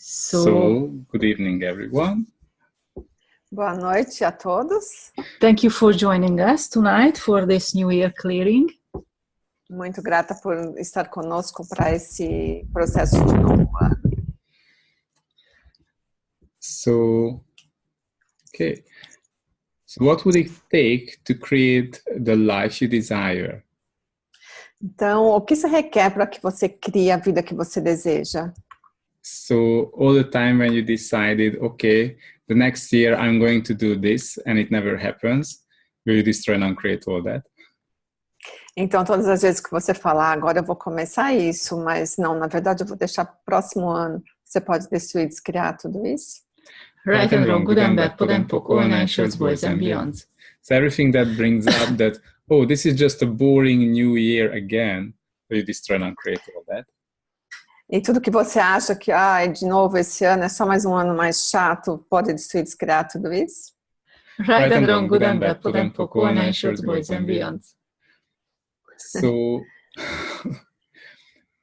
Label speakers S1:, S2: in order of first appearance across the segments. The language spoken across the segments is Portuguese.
S1: So, good evening, everyone.
S2: Boa noite a todos.
S1: Thank you for joining us tonight for this New Year clearing.
S2: Muito grata por estar conosco para esse processo de novo ano.
S1: So, okay. So, what would it take to create the life you desire?
S2: Então, o que isso requer para que você crie a vida que você deseja?
S1: So, all the time when you decided, okay, the next year I'm going to do this, and it never happens, will you destroy and uncreate all that?
S2: Então, todas as vezes que você falar, agora eu vou começar isso, mas não, na verdade eu vou deixar para o próximo ano, você pode destruir e descriar tudo isso?
S1: Right and wrong, good and bad, put and poke, all nations, boys and beyonds. So everything that brings up that, oh, this is just a boring new year again, will you destroy and uncreate all that?
S2: E tudo que você acha que, de novo, esse ano é só mais um ano mais chato, pode destruir e descriar tudo isso?
S1: Right and wrong, good and bad, put and poke, all nations, boys and beyonds. So,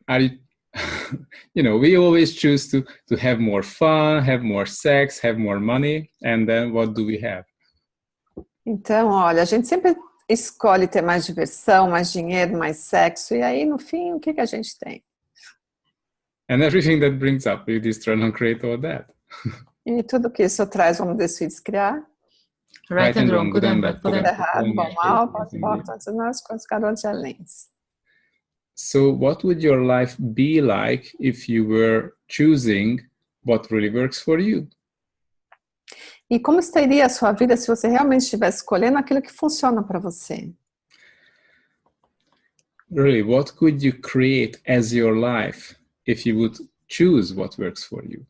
S1: are you, we always choose to have more fun, have more sex, have more money, and then what do we have?
S2: Então, olha, a gente sempre escolhe ter mais diversão, mais dinheiro, mais sexo, e aí, no fim, o que a gente tem?
S1: And everything that brings up, you destroy and create all that.
S2: E tudo que isso traz, vamos decidir criar.
S1: Right and wrong, good and bad,
S2: tudo errado, bom, mal, pode, todas as coisas, garotos e alens.
S1: So what would your life be like if you were choosing what really works for you?
S2: E como estaria a sua vida se você realmente estivesse escolhendo aquilo que funciona para você?
S1: Really, what could you create as your life if you would choose what works for you?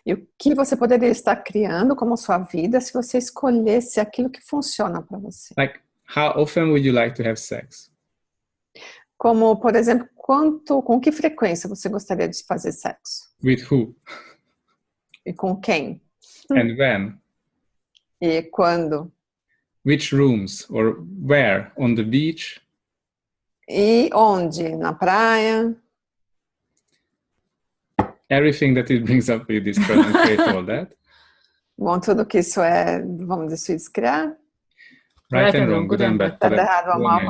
S2: E o que você poderia estar criando como sua vida se você escolhesse aquilo que funciona para você?
S1: Like, how often would you like to have sex?
S2: Como, por exemplo, com que frequência você gostaria de fazer sexo?
S1: With who?
S2: E com quem?
S1: And when?
S2: E quando?
S1: Which rooms or where? On the beach?
S2: E onde? Na praia?
S1: Everything that it brings up with this and create all that.
S2: Bom, tudo que isso é, vamos descriar.
S1: Right and wrong, good and bad.
S2: Tá errado, mal,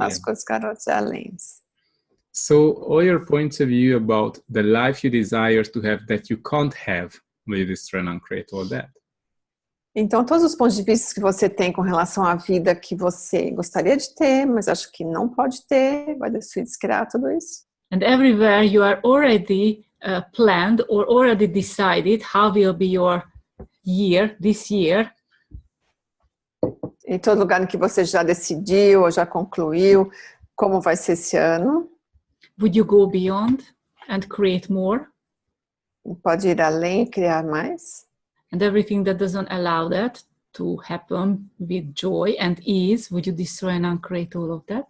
S2: as coisas, garotos e alens.
S1: So all your points of view about the life you desire to have that you can't have, will you destroy and create all that?
S2: Então, todos os pontos de vista que você tem com relação à vida que você gostaria de ter, mas acho que não pode ter, vai destruir, descriar tudo isso.
S3: And everywhere you are already planned or already decided how will be your year, this year.
S2: Em todo lugar em que você já decidiu ou já concluiu como vai ser esse ano.
S3: Would you go beyond and create more?
S2: Pode ir além e criar mais.
S3: And everything that doesn't allow that to happen with joy and ease, would you destroy and uncreate all of that?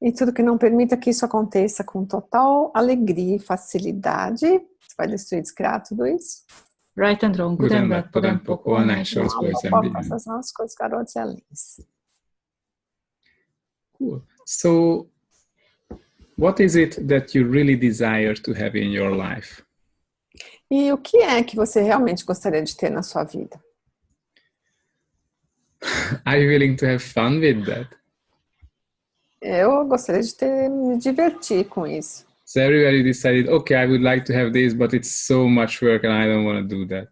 S2: E tudo que não permita que isso aconteça com total alegria e facilidade, você vai destruir, descriar tudo isso.
S3: Right and wrong, good and bad, put and poke, all nations, boys and beyonds.
S2: Essas são as coisas, garotos e alens.
S1: Cool. So, what is it that you really desire to have in your life?
S2: E o que é que você realmente gostaria de ter na sua vida?
S1: Are you willing to have fun with that?
S2: Eu gostaria de me divertir com isso.
S1: So everybody decided, okay, I would like to have this, but it's so much work and I don't want to do that.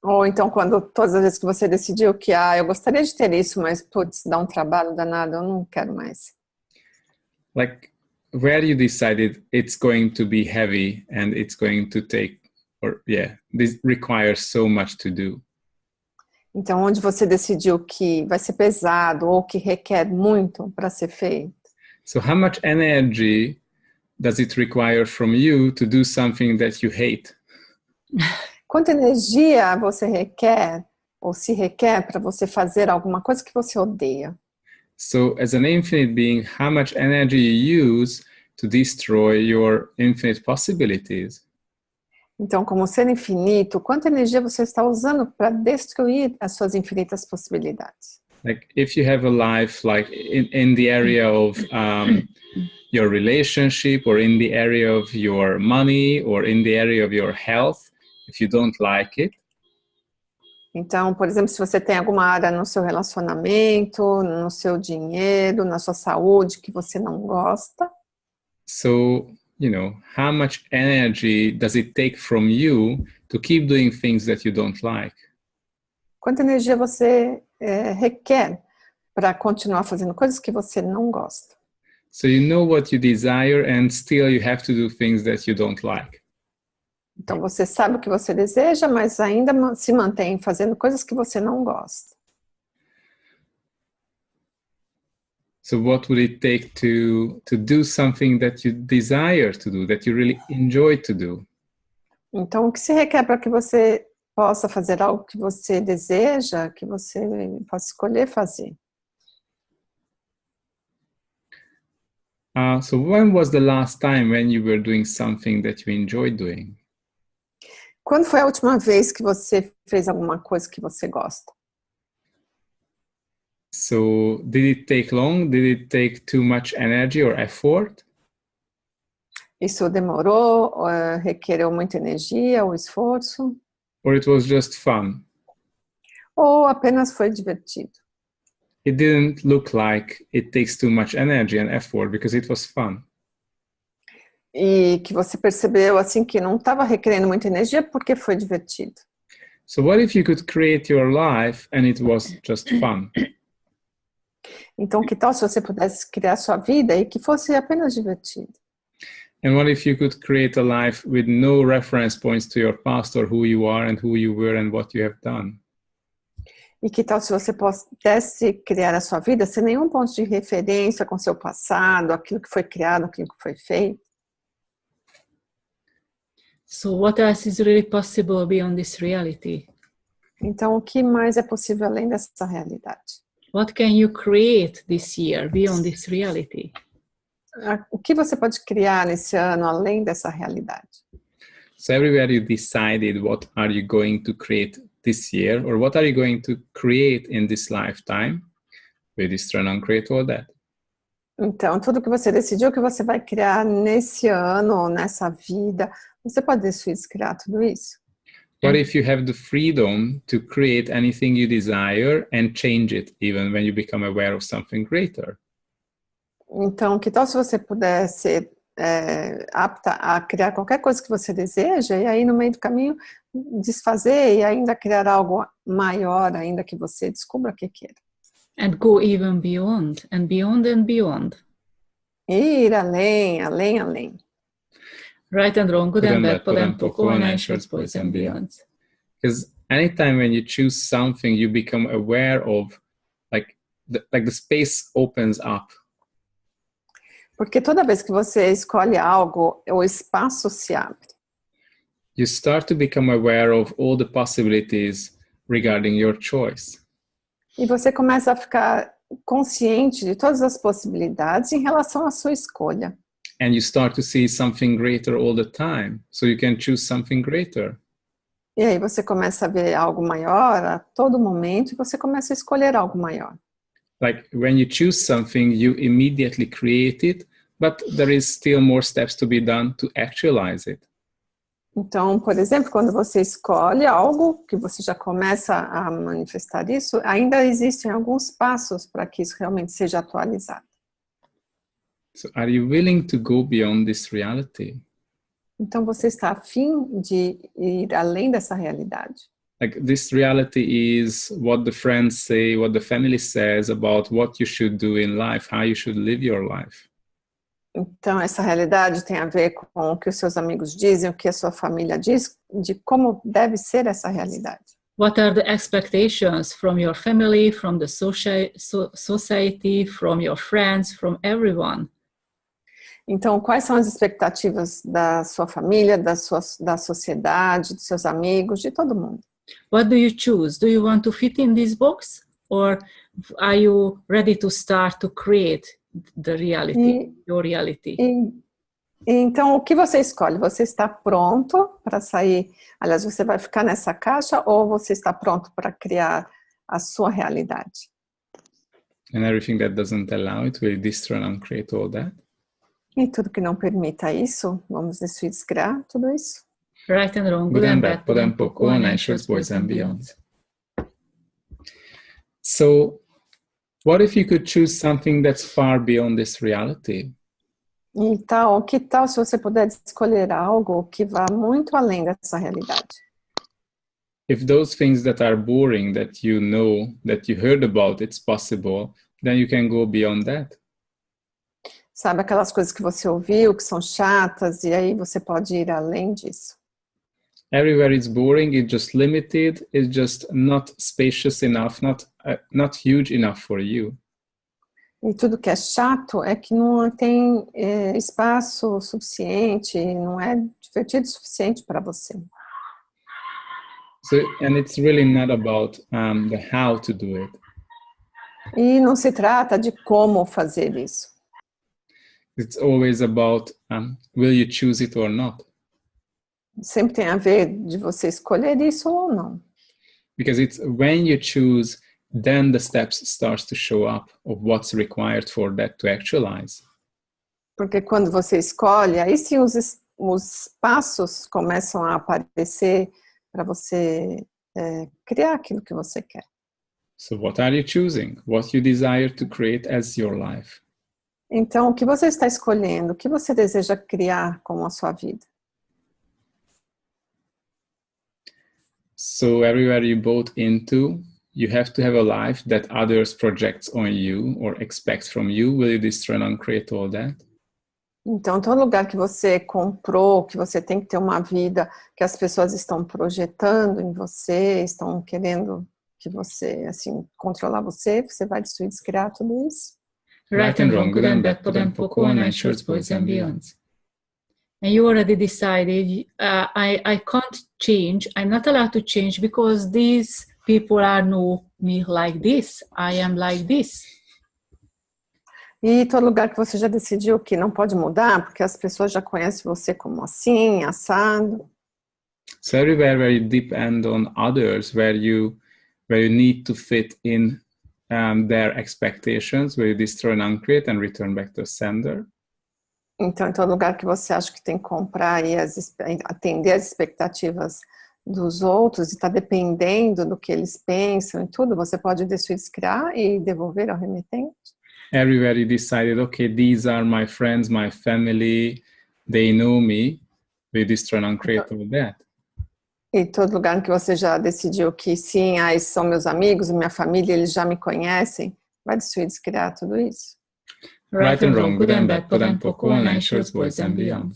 S2: Ou então, quando todas as vezes que você decidiu que, eu gostaria de ter isso, mas, putz, dá um trabalho danado, eu não quero mais.
S1: Like, where you decided it's going to be heavy and it's going to take, this requires so much to do.
S2: Então, onde você decidiu que vai ser pesado ou que requer muito para ser feito.
S1: So how much energy does it require from you to do something that you hate?
S2: Quanta energia você requer ou se requer para você fazer alguma coisa que você odeia?
S1: So as an infinite being, how much energy you use to destroy your infinite possibilities?
S2: Então, como ser infinito, quanta energia você está usando para destruir as suas infinitas possibilidades?
S1: Like if you have a life like in the area of your relationship, or in the area of your money, or in the area of your health, if you don't like it.
S2: Então, por exemplo, se você tem alguma área no seu relacionamento, no seu dinheiro, na sua saúde que você não gosta.
S1: So, how much energy does it take from you to keep doing things that you don't like?
S2: Quanta energia você requer para continuar fazendo coisas que você não gosta?
S1: So you know what you desire and still you have to do things that you don't like.
S2: Então você sabe o que você deseja, mas ainda se mantém fazendo coisas que você não gosta.
S1: So what would it take to do something that you desire to do, that you really enjoy to do?
S2: Então o que se requer para que você possa fazer algo que você deseja, que você possa escolher fazer?
S1: So when was the last time when you were doing something that you enjoyed doing?
S2: Quando foi a última vez que você fez alguma coisa que você gosta?
S1: So did it take long? Did it take too much energy or effort?
S2: Isso demorou, requereu muita energia ou esforço?
S1: Or it was just fun?
S2: Ou apenas foi divertido?
S1: It didn't look like it takes too much energy and effort because it was fun.
S2: E que você percebeu assim que não estava requerendo muita energia porque foi divertido.
S1: So what if you could create your life and it was just fun?
S2: Então, que tal se você pudesse criar sua vida e que fosse apenas divertido?
S1: And what if you could create a life with no reference points to your past or who you are and who you were and what you have done?
S2: E que tal se você pudesse criar a sua vida sem nenhum ponto de referência com seu passado, aquilo que foi criado, aquilo que foi feito?
S3: So what else is really possible beyond this reality?
S2: Então, o que mais é possível além dessa realidade?
S3: What can you create this year beyond this reality?
S2: O que você pode criar nesse ano além dessa realidade?
S1: So everywhere you decided what are you going to create this year, or what are you going to create in this lifetime, we destroy and create all that.
S2: Então, tudo que você decidiu que você vai criar nesse ano ou nessa vida, você pode destruir e criar tudo isso?
S1: What if you have the freedom to create anything you desire and change it even when you become aware of something greater?
S2: Então, que tal se você pudesse ser apta a criar qualquer coisa que você deseja e aí no meio do caminho desfazer e ainda criar algo maior ainda que você descubra o que queira.
S3: And go even beyond and beyond and beyond.
S2: Ir além, além, além.
S3: Right and wrong, good and bad, pod and poco, and shorts, boys and beyonds.
S1: Because anytime when you choose something, you become aware of like the space opens up.
S2: Porque toda vez que você escolhe algo, o espaço se abre.
S1: You start to become aware of all the possibilities regarding your choice.
S2: E você começa a ficar consciente de todas as possibilidades em relação à sua escolha.
S1: And you start to see something greater all the time, so you can choose something greater.
S2: E aí você começa a ver algo maior a todo momento e você começa a escolher algo maior.
S1: Like when you choose something, you immediately create it, but there is still more steps to be done to actualize it.
S2: Então, por exemplo, quando você escolhe algo, que você já começa a manifestar isso, ainda existem alguns passos para que isso realmente seja atualizado.
S1: So are you willing to go beyond this reality?
S2: Então, você está afim de ir além dessa realidade?
S1: Like this reality is what the friends say, what the family says about what you should do in life, how you should live your life.
S2: Então, essa realidade tem a ver com o que os seus amigos dizem, o que a sua família diz, de como deve ser essa realidade.
S3: What are the expectations from your family, from the society, from your friends, from everyone?
S2: Então, quais são as expectativas da sua família, da sociedade, dos seus amigos, de todo mundo?
S3: What do you choose? Do you want to fit in this box, or are you ready to start to create the reality, your reality?
S2: Então, o que você escolhe? Você está pronto para sair? Aliás, você vai ficar nessa caixa ou você está pronto para criar a sua realidade?
S1: And everything that doesn't allow it, will destroy and uncreate all that.
S2: E tudo que não permita isso, vamos destruir, descriar tudo isso.
S3: Right and wrong,
S1: Good and bad, podem pouco, anxious, boys and beyond. So, what if you could choose something that's far beyond this reality?
S2: Então, que tal se você puder escolher algo que vá muito além dessa realidade?
S1: If those things that are boring, that you know, that you heard about, it's possible, then you can go beyond that.
S2: Sabe aquelas coisas que você ouviu, que são chatas, e aí você pode ir além disso.
S1: Everywhere it's boring, it's just limited, it's just not spacious enough, not huge enough for you.
S2: E tudo que é chato é que não tem espaço suficiente, não é divertido o suficiente para você.
S1: So, and it's really not about the how to do it.
S2: E não se trata de como fazer isso.
S1: It's always about will you choose it or not?
S2: Sempre tem a ver de você escolher isso ou não.
S1: Because it's when you choose, then the steps starts to show up of what's required for that to actualize.
S2: Porque quando você escolhe, aí sim os passos começam a aparecer para você criar aquilo que você quer.
S1: So what are you choosing? What you desire to create as your life?
S2: Então, o que você está escolhendo? O que você deseja criar como a sua vida?
S1: So everywhere you bought into, you have to have a life that others project on you or expect from you. Will you destroy and uncreate all that?
S2: Então, todo lugar que você comprou, que você tem que ter uma vida que as pessoas estão projetando em você, estão querendo que você, assim, controlar você, você vai destruir, descriar tudo isso.
S1: Right and wrong, good and bad, podem pouco, anxious, boys and beyond.
S3: And you already decided, I can't change, I'm not allowed to change because these people are know me like this, I am like this.
S2: E todo lugar que você já decidiu que não pode mudar, porque as pessoas já conhecem você como assim, assado.
S1: So everywhere where you depend on others, where you need to fit in their expectations, where you destroy and uncreate and return back to the sender.
S2: Então, em todo lugar que você acha que tem que comprar e atender as expectativas dos outros e está dependendo do que eles pensam e tudo, você pode destruir, descriar e devolver ao remetente.
S1: Everywhere you decided, okay, these are my friends, my family, they know me, we destroy and uncreate all that.
S2: E todo lugar que você já decidiu que sim, esses são meus amigos, minha família, eles já me conhecem, vai destruir, descriar tudo isso.
S1: Right and wrong, good and bad, podem pouco, anxious, boys and beyond.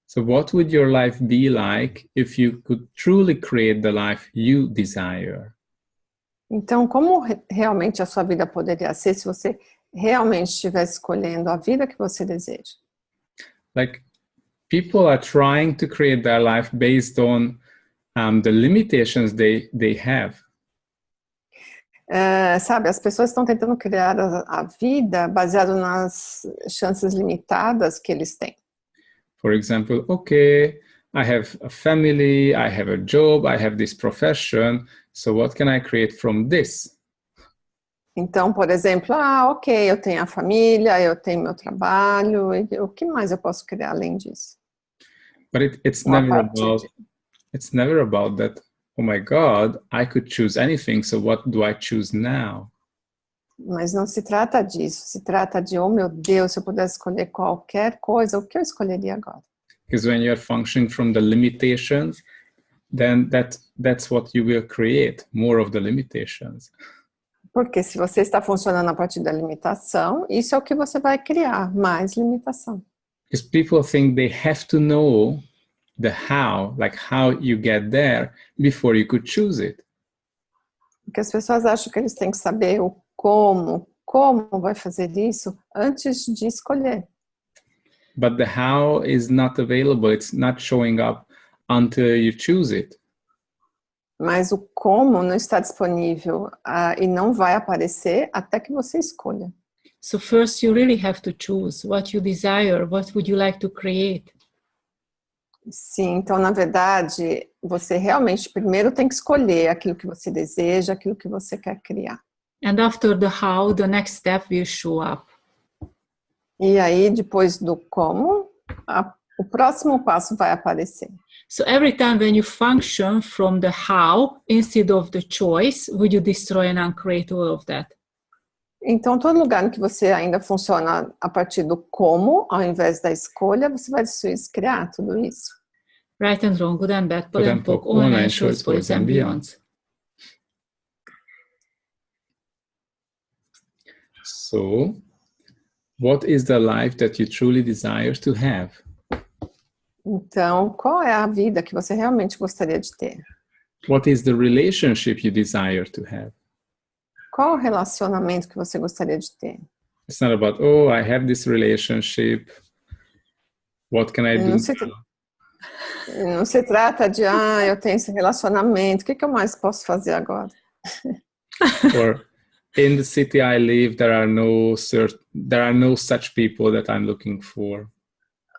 S1: So what would your life be like if you could truly create the life you desire?
S2: Então, como realmente a sua vida poderia ser se você realmente estivesse escolhendo a vida que você deseja?
S1: Like, people are trying to create their life based on the limitations they have.
S2: Sabe, as pessoas estão tentando criar a vida baseado nas chances limitadas que eles têm.
S1: For example, okay, I have a family, I have a job, I have this profession, so what can I create from this?
S2: Então, por exemplo, ok, eu tenho a família, eu tenho meu trabalho, e o que mais eu posso criar além disso?
S1: But it's never about that, oh my God, I could choose anything, so what do I choose now?
S2: Mas não se trata disso, se trata de, oh meu Deus, se eu pudesse escolher qualquer coisa, o que eu escolheria agora?
S1: Because when you're functioning from the limitations, then that's what you will create, more of the limitations.
S2: Porque se você está funcionando a partir da limitação, isso é o que você vai criar, mais limitação.
S1: Because people think they have to know the how, like how you get there, before you could choose it.
S2: Porque as pessoas acham que eles têm que saber o como vai fazer isso antes de escolher.
S1: But the how is not available, it's not showing up until you choose it.
S2: Mas o como não está disponível e não vai aparecer até que você escolha.
S3: So first you really have to choose what you desire, what would you like to create.
S2: Sim, então na verdade, você realmente primeiro tem que escolher aquilo que você deseja, aquilo que você quer criar.
S3: And after the how, the next step will show up.
S2: E aí, depois do como, o próximo passo vai aparecer.
S3: So every time when you function from the how instead of the choice, will you destroy and uncreate all of that?
S2: Então, todo lugar em que você ainda funciona a partir do como, ao invés da escolha, você vai destruir, criar tudo isso.
S3: Right and wrong, good and bad, put and poke, online, shorts, boys and beyonds.
S1: So, what is the life that you truly desire to have?
S2: Então, qual é a vida que você realmente gostaria de ter?
S1: What is the relationship you desire to have?
S2: Qual o relacionamento que você gostaria de ter?
S1: It's not about, oh, I have this relationship. What can I do?
S2: Não se trata de, eu tenho esse relacionamento, o que eu mais posso fazer agora?
S1: Or, in the city I live, there are no such people that I'm looking for.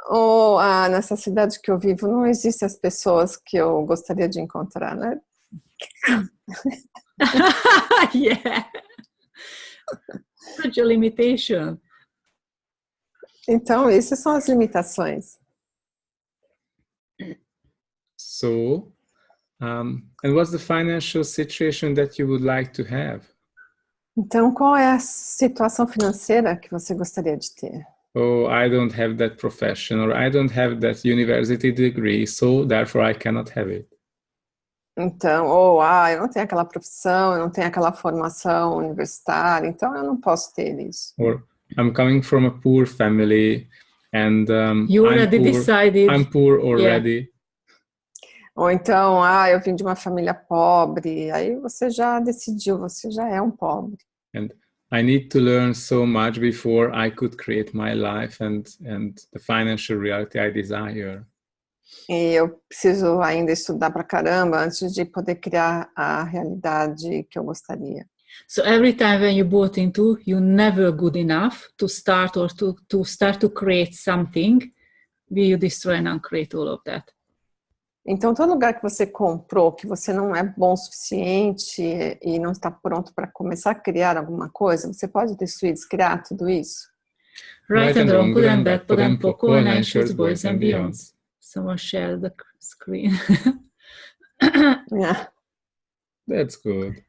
S2: Ou nessa cidade que eu vivo não existem as pessoas que eu gostaria de encontrar, né?
S3: Yeah. Such a limitation.
S2: Então, essas são as limitações.
S1: So, and what's the financial situation that you would like to have?
S2: Então, qual é a situação financeira que você gostaria de ter?
S1: Oh, I don't have that profession, or I don't have that university degree, so therefore I cannot have it.
S2: Então, eu não tenho aquela profissão, eu não tenho aquela formação universitária, então eu não posso ter isso.
S1: Or I'm coming from a poor family, and
S3: You already decided.
S1: I'm poor already.
S2: Yeah. Ou então, eu vim de uma família pobre, aí você já decidiu, você já é um pobre.
S1: And I need to learn so much before I could create my life and the financial reality I desire.
S2: E eu preciso ainda estudar pra caramba antes de poder criar a realidade que eu gostaria.
S3: So every time when you bought into, you're never good enough to start or to start to create something, will you destroy and uncreate all of that?
S2: Então, todo lugar que você comprou, que você não é bom o suficiente e não está pronto para começar a criar alguma coisa, você pode destruir, descriar tudo isso?
S3: Right and wrong, good and bad, put and poke, online, shorts, boys and beyonds. Someone share the screen.
S2: Yeah.
S1: That's good.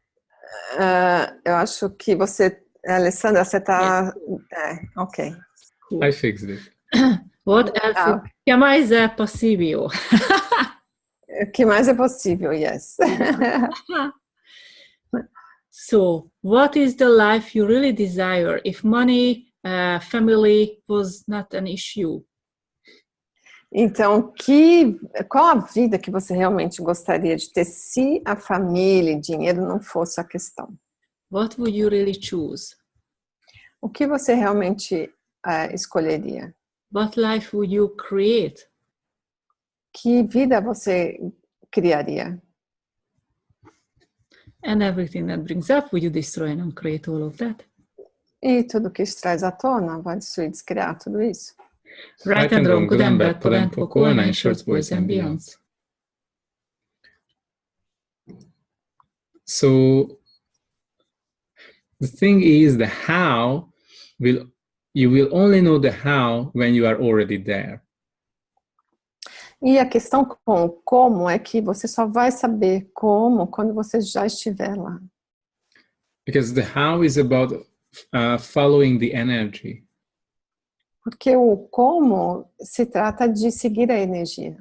S2: Eu acho que você, Alessandra, você está... ok.
S1: Cool. I fixed it.
S3: What else? O que mais é possível?
S2: O que mais é possível, yes.
S3: So, what is the life you really desire if money, family was not an issue?
S2: Então, qual a vida que você realmente gostaria de ter se a família e dinheiro não fosse a questão?
S3: What would you really choose?
S2: O que você realmente escolheria?
S3: What life would you create?
S2: Que vida você criaria?
S3: And everything that brings up, would you destroy and uncreate all of that?
S2: E tudo que isso traz à tona, vai destruir, descriar tudo isso?
S3: Right and wrong, good and bad, put and poke, online, shorts, boys and beyonds.
S1: So, the thing is, the how you will only know the how when you are already there.
S2: E a questão com o como é que você só vai saber como quando você já estiver lá.
S1: Because the how is about following the energy.
S2: Porque o como se trata de seguir a energia.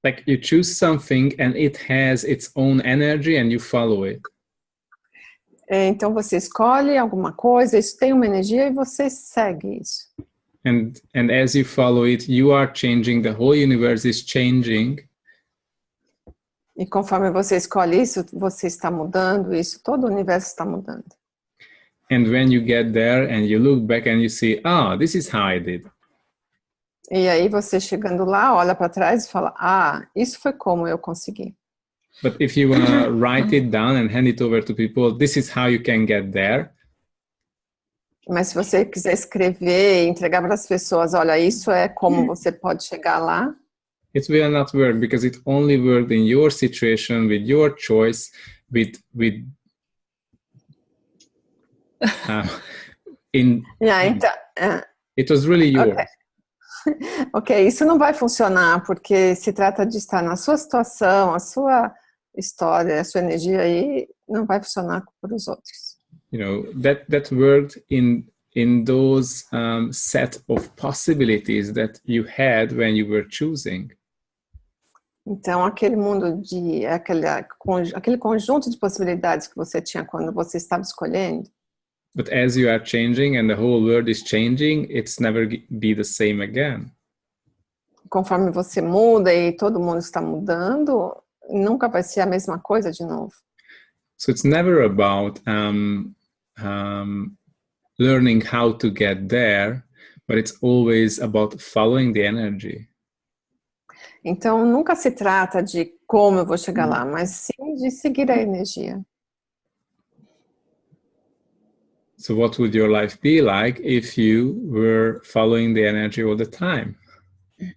S1: Like you choose something and it has its own energy and you follow it.
S2: Então você escolhe alguma coisa, isso tem uma energia e você segue isso.
S1: And as you follow it, you are changing, the whole universe is changing.
S2: E conforme você escolhe isso, você está mudando isso, todo o universo está mudando.
S1: And when you get there and you look back and you see, this is how I did.
S2: E aí você chegando lá, olha para trás e fala, isso foi como eu consegui.
S1: But if you want to write it down and hand it over to people, this is how you can get there.
S2: Mas se você quiser escrever e entregar para as pessoas, olha, isso é como você pode chegar lá.
S1: It will not work because it only worked in your situation, with your choice, with It was really yours.
S2: Okay. Ok, isso não vai funcionar porque se trata de estar na sua situação, a sua história, a sua energia aí não vai funcionar para os outros.
S1: You know, that worked in those set of possibilities that you had when you were choosing.
S2: Então, aquele mundo aquele conjunto de possibilidades que você tinha quando você estava escolhendo.
S1: But as you are changing and the whole world is changing, it's never be the same again.
S2: Conforme você muda e todo mundo está mudando, nunca vai ser a mesma coisa de novo.
S1: So it's never about learning how to get there, but it's always about following the energy.
S2: Então, nunca se trata de como eu vou chegar lá, mas sim de seguir a energia.
S1: So what would your life be like if you were following the energy all the time?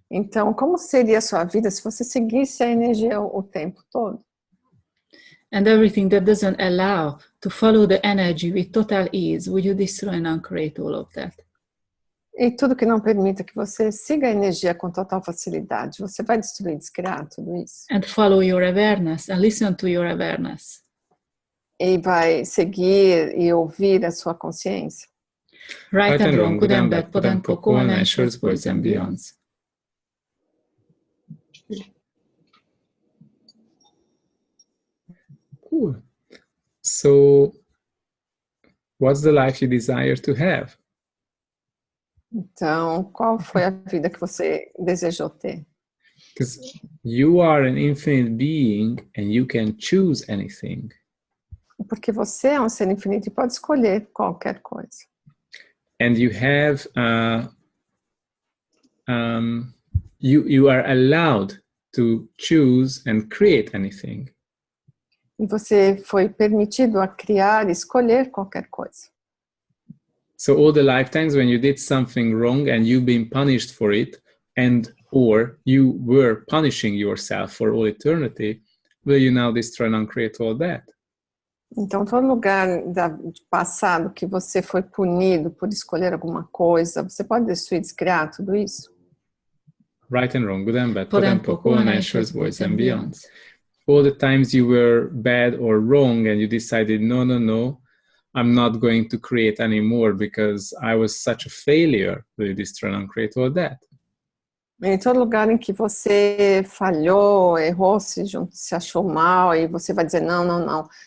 S2: Então, como seria a sua vida se você seguisse a energia o tempo todo?
S3: And everything that doesn't allow to follow the energy with total ease, would you destroy and uncreate all of that?
S2: E tudo que não permita que você siga a energia com total facilidade, você vai destruir, descriar tudo isso.
S3: And follow your awareness and listen to your awareness.
S2: E vai seguir e ouvir a sua consciência.
S3: Right and wrong, good and bad, pod and poco, all nations, boys and beyonds.
S1: Cool. So, what's the life you desire to have?
S2: Então, qual foi a vida que você desejou ter?
S1: Because you are an infinite being and you can choose anything.
S2: Porque você é um ser infinito e pode escolher qualquer coisa.
S1: And you have, you are allowed to choose and create anything.
S2: E você foi permitido a criar e escolher qualquer coisa.
S1: So all the lifetimes when you did something wrong and you've been punished for it, and or you were punishing yourself for all eternity, will you now destroy and uncreate all that?
S2: Então, todo lugar do passado que você foi punido por escolher alguma coisa, você pode destruir, descriar tudo isso?
S1: Right and wrong, good and bad,
S3: Pod and poco, all nations, boys and beyonds.
S1: All the times you were bad or wrong and you decided, no, I'm not going to create anymore because I was such a failure, will you destroy and uncreate all that?
S2: Em todo lugar em que você falhou, errou, se achou mal, e você vai dizer, não,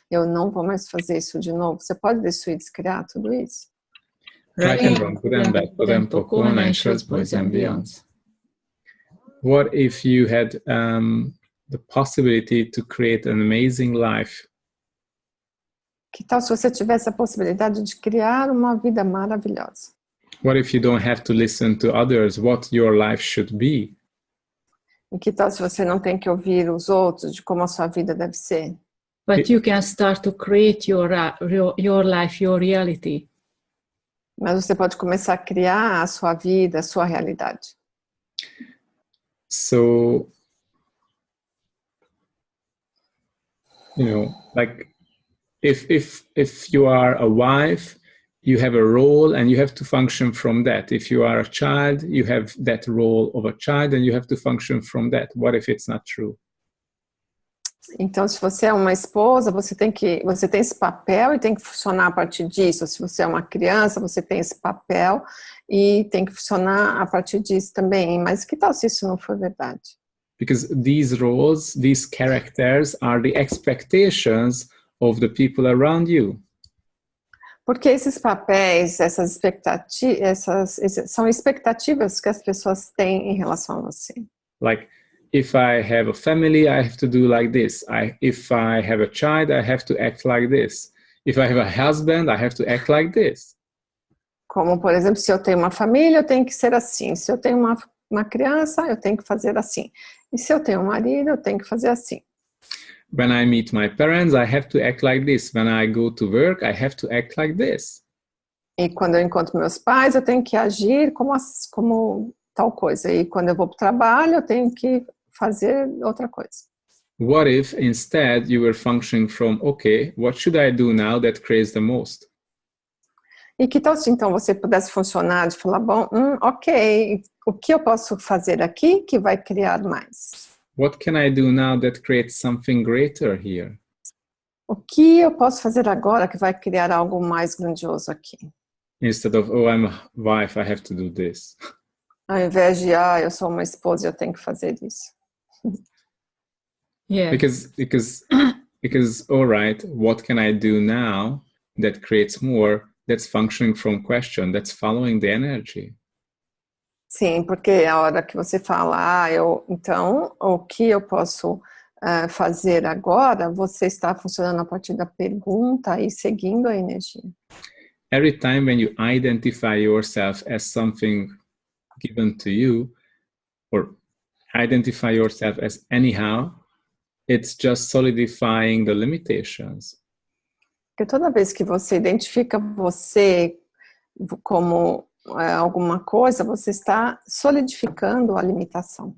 S2: eu não vou mais fazer isso de novo. Você pode destruir, descriar tudo isso?
S1: Right and wrong, good and bad, pod and poco, all nations, boys and beyonds. What if you had the possibility to create an amazing life?
S2: Que tal se você tivesse a possibilidade de criar uma vida maravilhosa?
S1: What if you don't have to listen to others what your life should be?
S2: E que tal se você não tem que ouvir os outros de como a sua vida deve ser?
S3: But you can start to create your life, your reality.
S2: Mas você pode começar a criar a sua vida, a sua realidade.
S1: So, you know, like if you are a wife, you have a role and you have to function from that. If you are a child, you have that role of a child and you have to function from that. What if it's not true?
S2: Então, se você é uma esposa, você tem esse papel e tem que funcionar a partir disso. Se você é uma criança, você tem esse papel e tem que funcionar a partir disso também. Mas que tal se isso não for verdade?
S1: Because these roles, these characters are the expectations of the people around you.
S2: Porque esses papéis, essas expectativas, são expectativas que as pessoas têm em relação a você.
S1: Like, if I have a family, I have to do like this. If I have a child, I have to act like this. If I have a husband, I have to act like this.
S2: Como, por exemplo, se eu tenho uma família, eu tenho que ser assim. Se eu tenho uma criança, eu tenho que fazer assim. E se eu tenho um marido, eu tenho que fazer assim.
S1: When I meet my parents, I have to act like this. When I go to work, I have to act like this.
S2: E quando eu encontro meus pais, eu tenho que agir como tal coisa. E quando eu vou para o trabalho, eu tenho que fazer outra coisa.
S1: What if instead you were functioning from, okay, what should I do now that creates the most?
S2: E que tal se então você pudesse funcionar de falar, bom, ok, o que eu posso fazer aqui que vai criar mais?
S1: What can I do now that creates something greater here?
S2: O que eu posso fazer agora que vai criar algo mais grandioso aqui?
S1: Instead of, oh, I'm a wife, I have to do this.
S2: Ao invés de, eu sou uma esposa e eu tenho que fazer isso.
S3: Yeah.
S1: Because all right, what can I do now that creates more? That's functioning from question, that's following the energy.
S2: Sim, porque a hora que você fala, então, o que eu posso fazer agora, você está funcionando a partir da pergunta e seguindo a energia.
S1: Every time when you identify yourself as something given to you, or identify yourself as anyhow, it's just solidifying the limitations.
S2: Porque toda vez que você identifica você como alguma coisa, você está solidificando a limitação.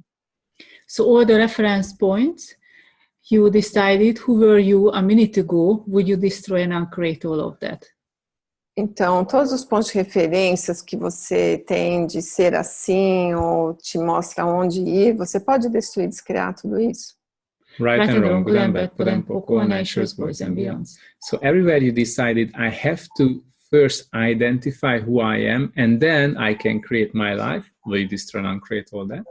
S3: So all the reference points, you decided who were you a minute ago, would you destroy and uncreate all of that?
S2: Então, todos os pontos de referências que você tem de ser assim, ou te mostra onde ir, você pode destruir, descriar tudo isso?
S1: Right and wrong, good and bad, put and poco, unanswers, boys and beyonds. So everywhere you decided, I have to first identify who I am, and then I can create my life. Will you destroy and uncreate all that?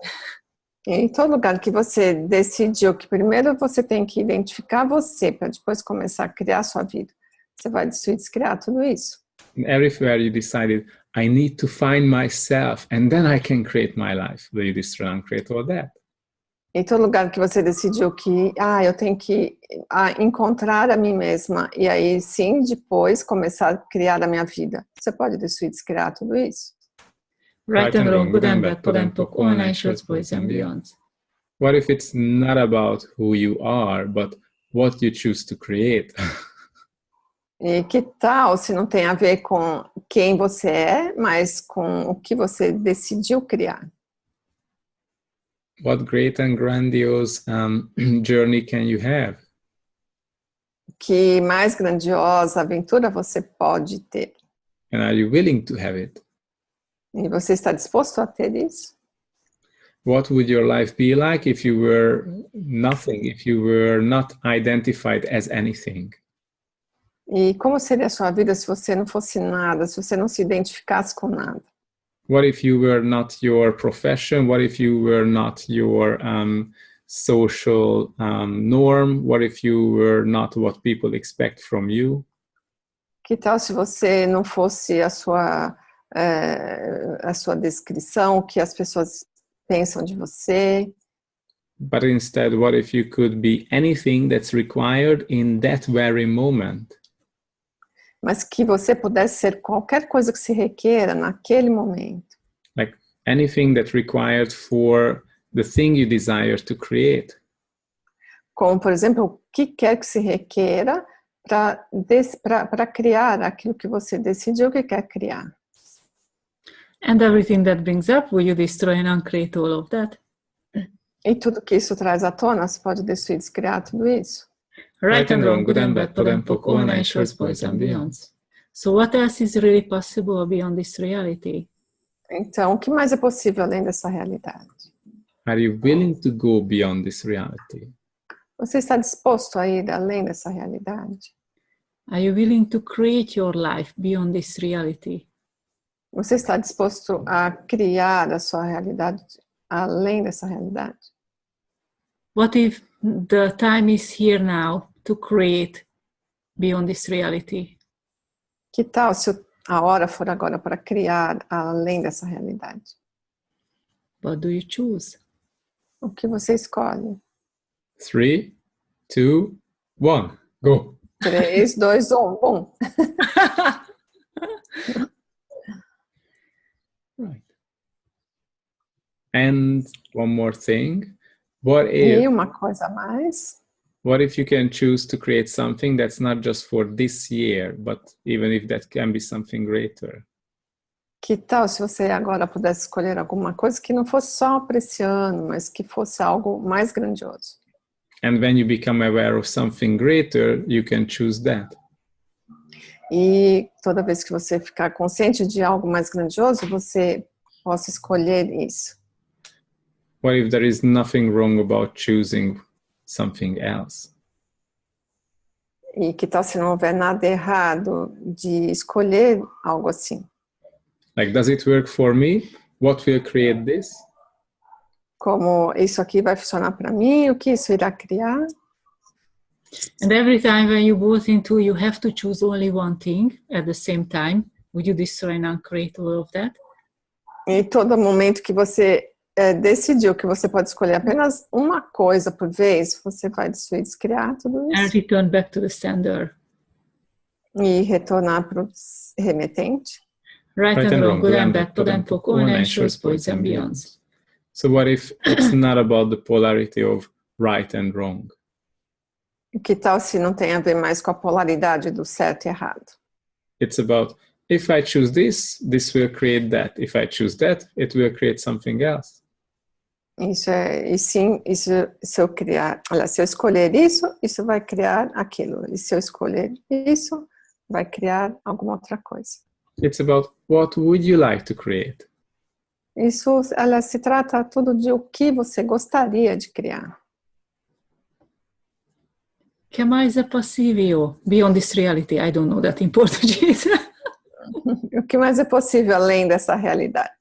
S2: Em todo lugar que você decidiu que primeiro você tem que identificar você, para depois começar a criar a sua vida, você vai destruir, descriar tudo isso.
S1: And everywhere you decided, I need to find myself, and then I can create my life. Will you destroy and uncreate all that?
S2: Em todo lugar que você decidiu que, eu tenho que encontrar a mim mesma, e aí sim, depois começar a criar a minha vida. Você pode destruir, descriar tudo isso?
S3: Right and wrong, good and bad, put and poco, unanswers, boys and beyonds.
S1: What if it's not about who you are, but what you choose to create?
S2: E que tal se não tem a ver com quem você é, mas com o que você decidiu criar?
S1: What great and grandiose journey can you have?
S2: Que mais grandiosa aventura você pode ter?
S1: And are you willing to have it?
S2: E você está disposto a ter isso?
S1: What would your life be like if you were nothing, if you were not identified as anything?
S2: E como seria a sua vida se você não fosse nada, se você não se identificasse com nada?
S1: What if you were not your profession? What if you were not your social norm? What if you were not what people expect from you?
S2: Que tal se você não fosse a sua descrição, o que as pessoas pensam de você?
S1: But instead, what if you could be anything that's required in that very moment?
S2: Mas que você pudesse ser qualquer coisa que se requeira naquele momento.
S1: Like anything that required for the thing you desire to create.
S2: Como, por exemplo, o que quer que se requeira para criar aquilo que você decidiu que quer criar.
S3: And everything that brings up, will you destroy and uncreate all of that?
S2: E tudo que isso traz à tona, você pode destruir, descriar tudo isso.
S3: Right and wrong, good and bad, put and poco, unanswers, boys and beyonds. So what else is really possible beyond this reality?
S2: Então, o que mais é possível além dessa realidade?
S1: Are you willing to go beyond this reality?
S2: Você está disposto a ir além dessa realidade?
S3: Are you willing to create your life beyond this reality?
S2: Você está disposto a criar a sua realidade além dessa realidade?
S3: What if the time is here now to create beyond this reality?
S2: Que tal se a hora for agora para criar além dessa realidade?
S3: What do you choose?
S2: O que você escolhe?
S1: 3, 2, 1, go.
S2: 3, 2, 1, bom.
S1: Right. And one more thing.
S2: E uma coisa a mais.
S1: What if you can choose to create something that's not just for this year, but even if that can be something greater?
S2: Que tal se você agora pudesse escolher alguma coisa que não fosse só para esse ano, mas que fosse algo mais grandioso?
S1: And when you become aware of something greater, you can choose that.
S2: E toda vez que você ficar consciente de algo mais grandioso, você possa escolher isso.
S1: What if there is nothing wrong about choosing something else?
S2: E que tal se não houver nada errado de escolher algo assim?
S1: Like, does it work for me? What will create this?
S2: Como isso aqui vai funcionar para mim? O que isso irá criar?
S3: And every time when you both into, you have to choose only one thing at the same time. Would you destroy and uncreate all of that?
S2: E todo momento que você decidiu que você pode escolher apenas uma coisa por vez, você vai destruir, descriar tudo
S3: And
S2: isso
S3: return back to the sender.
S2: e retornar para o remetente.
S3: Right and wrong, good and bad, good and poor, conscious, points and beyonds.
S1: So what if it's not about the polarity of right and wrong?
S2: Que tal se não tem a ver mais com a polaridade do certo e errado?
S1: It's about, if I choose this, this will create that. If I choose that, it will create something else.
S2: E sim, isso, se eu criar, olha, se eu escolher isso, isso vai criar aquilo. E se eu escolher isso, vai criar alguma outra coisa.
S1: It's about, what would you like to create?
S2: Isso, olha, se trata tudo de o que você gostaria de criar.
S3: Que mais é possível beyond this reality? I don't know that in Portuguese.
S2: O que mais é possível além dessa realidade?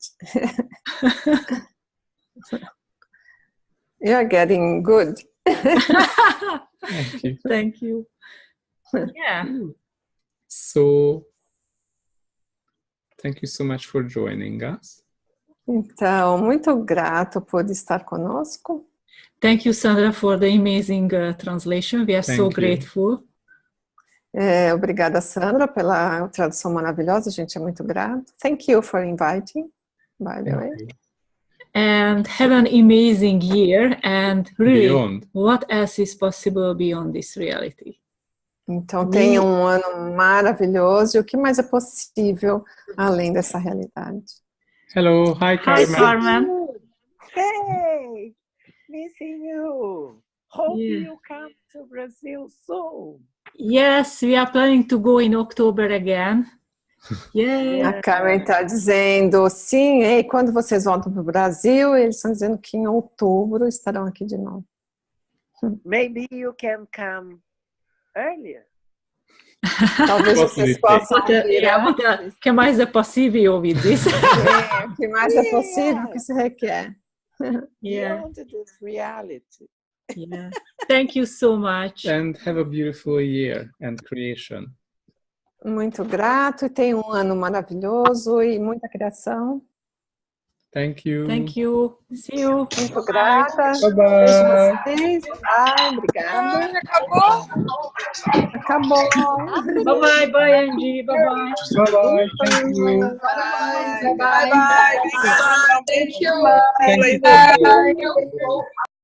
S2: You're getting good.
S1: Thank you.
S3: Thank you. Yeah.
S1: So, thank you so much for joining us.
S2: Então, muito grato por estar conosco.
S3: Thank you, Sandra, for the amazing translation. We are
S1: Thank
S3: so
S1: you.
S3: grateful.
S2: Obrigada, Sandra, pela tradução maravilhosa. A gente é muito grato. Thank you for inviting, by the way.
S1: Thank you.
S3: And have an amazing year. And really,
S1: Beyond.
S3: what else is possible beyond this reality?
S2: Então, tenha um ano maravilhoso. E o que mais é possível além dessa realidade?
S1: Hello, hi,
S3: Hi,
S1: Carmen.
S3: Carmen.
S4: Hey, missing you. Hope
S3: Yeah.
S4: you come to Brazil soon.
S3: Yes, we are planning to go in October again. Yeah.
S2: A Carmen está dizendo, sim, e quando vocês voltam para o Brasil, eles estão dizendo que em outubro estarão aqui de novo.
S4: Maybe you can come earlier.
S2: Talvez vocês possam vir
S3: But que mais é possível with this?
S2: o que mais é possível, o que se requer.
S3: Yeah.
S4: Beyond this reality.
S3: Yeah. Thank you so much.
S1: And have a beautiful year and creation.
S2: Muito grato e tenha um ano maravilhoso e muita criação.
S1: Thank you.
S3: Thank you. See you.
S2: Muito grata.
S1: Bye-bye.
S2: Beijo vocês. Bye, obrigada. Acabou.
S3: Bye bye. Bye, Angie. Bye bye.
S1: Bye-bye. Thank you.
S2: Bye.
S5: Bye bye. Thank you.
S1: Thank you.